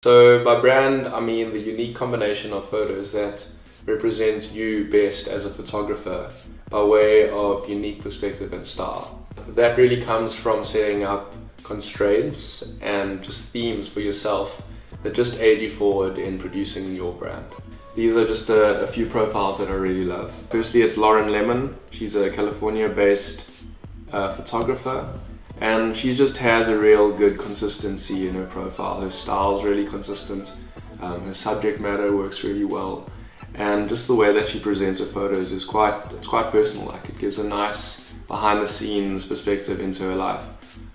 So by brand, I mean the unique combination of photos that represent you best as a photographer by way of unique perspective and style. That really comes from setting up constraints and just themes for yourself that just aid you forward in producing your brand. These are just a few profiles that I really love. Firstly, it's Lauren Lemon. She's a California-based photographer, and she just has a real good consistency in her profile. Her style's really consistent, her subject matter works really well, and just the way that she presents her photos is quite personal. Like, it gives a nice behind-the-scenes perspective into her life.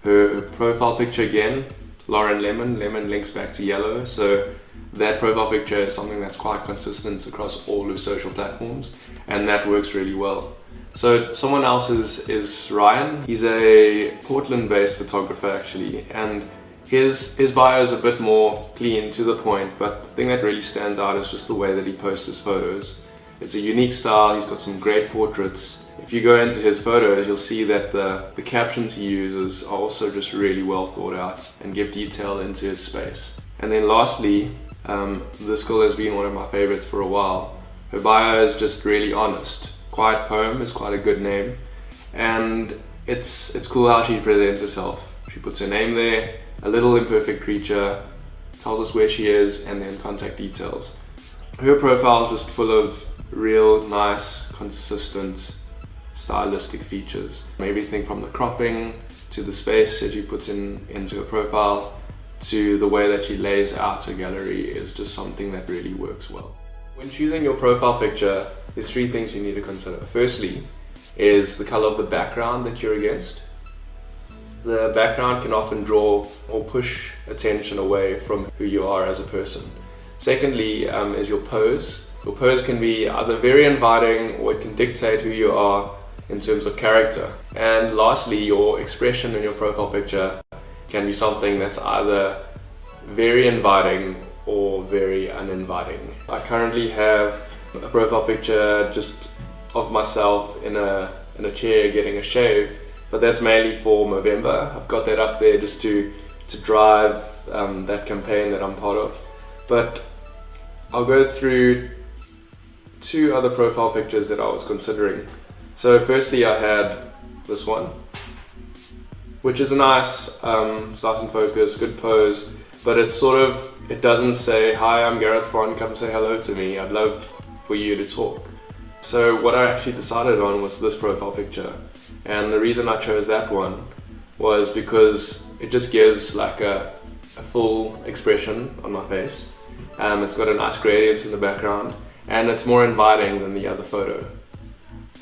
Her profile picture, again, Lauren Lemon. Lemon links back to yellow, so that profile picture is something that's quite consistent across all her social platforms, and that works really well. So someone else is Ryan. He's a Portland-based photographer actually, and his bio is a bit more clean, to the point, but the thing that really stands out is just the way that he posts his photos. It's a unique style. He's got some great portraits. If you go into his photos, you'll see that the captions he uses are also just really well thought out and give detail into his space. And then lastly, this girl has been one of my favorites for a while. Her bio is just really honest. Quiet Poem is quite a good name, and it's cool how she presents herself. She puts her name there, a little imperfect creature, tells us where she is, and then contact details. Her profile is just full of real nice, consistent, stylistic features. Everything from the cropping to the space that she puts into her profile to the way that she lays out her gallery is just something that really works well. When choosing your profile picture, there's three things you need to consider. Firstly is the color of the background that you're against. The background can often draw or push attention away from who you are as a person. Secondly is your pose. Your pose can be either very inviting, or it can dictate who you are in terms of character. And lastly, your expression in your profile picture can be something that's either very inviting or very uninviting. I currently have a profile picture just of myself in a chair getting a shave, but that's mainly for Movember. I've got that up there just to drive that campaign that I'm part of. But I'll go through two other profile pictures that I was considering. So firstly, I had this one, which is a nice, it's nice and focused, good pose, but it doesn't say, "Hi, I'm Gareth Bond, come say hello to me, I'd love for you to talk." So what I actually decided on was this profile picture, and the reason I chose that one was because it just gives like a full expression on my face. It's got a nice gradient in the background, and it's more inviting than the other photo.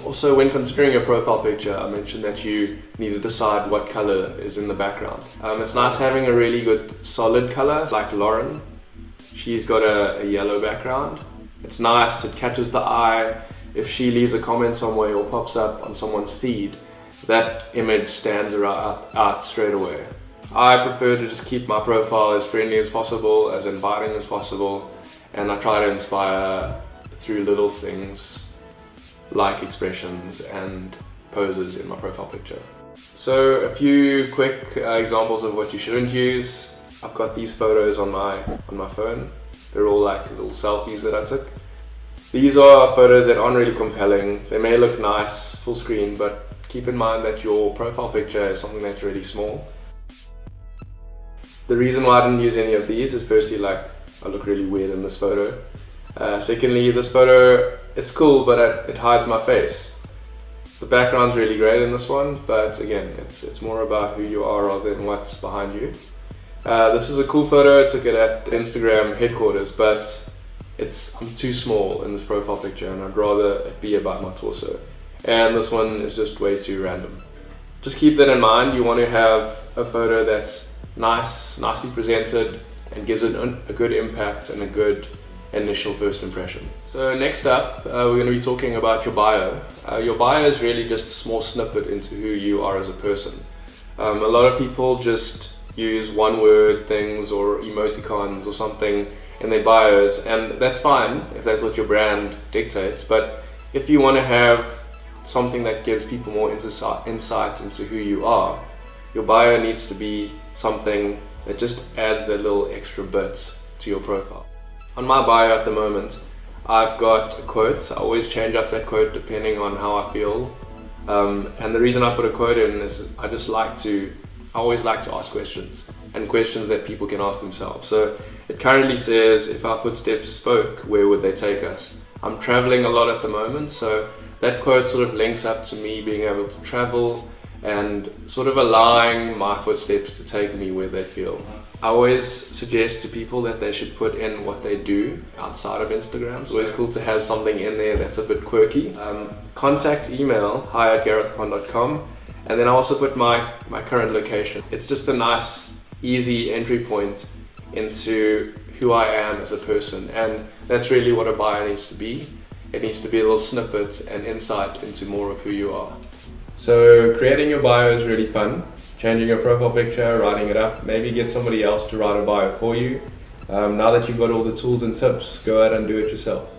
Also, when considering your profile picture, I mentioned that you need to decide what color is in the background. It's nice having a really good solid color, like Lauren. She's got a yellow background. It's nice, it catches the eye. If she leaves a comment somewhere or pops up on someone's feed, that image stands out straight away. I prefer to just keep my profile as friendly as possible, as inviting as possible, and I try to inspire through little things like expressions and poses in my profile picture. So a few quick examples of what you shouldn't use. I've got these photos on my phone. They're all like little selfies that I took. These are photos that aren't really compelling. They may look nice full screen, but keep in mind that your profile picture is something that's really small. The reason why I didn't use any of these is firstly, like, I look really weird in this photo. Secondly, this photo, it's cool, but it hides my face. The background's really great in this one, but again, it's more about who you are rather than what's behind you. This is a cool photo. I took it at Instagram headquarters, but I'm too small in this profile picture, and I'd rather it be about my torso. And this one is just way too random. Just keep that in mind. You want to have a photo that's nicely presented, and gives it a good impact and a good initial first impression. So next up, we're going to be talking about your bio. Your bio is really just a small snippet into who you are as a person. A lot of people just use one-word things or emoticons or something in their bios, and that's fine if that's what your brand dictates, but if you want to have something that gives people more insight into who you are, your bio needs to be something that just adds that little extra bit to your profile. On my bio at the moment, I've got a quote. I always change up that quote depending on how I feel. And the reason I put a quote in is I always like to ask questions, and questions that people can ask themselves. So it currently says, if our footsteps spoke, where would they take us? I'm traveling a lot at the moment, so that quote sort of links up to me being able to travel and sort of allowing my footsteps to take me where they feel. I always suggest to people that they should put in what they do outside of Instagram. It's always cool to have something in there that's a bit quirky. Contact email hi@garethpond.com, and then I also put my current location. It's just a nice, easy entry point into who I am as a person, and that's really what a bio needs to be. It needs to be a little snippet and insight into more of who you are. So creating your bio is really fun. Changing your profile picture, writing it up, maybe get somebody else to write a bio for you. Now that you've got all the tools and tips, go out and do it yourself.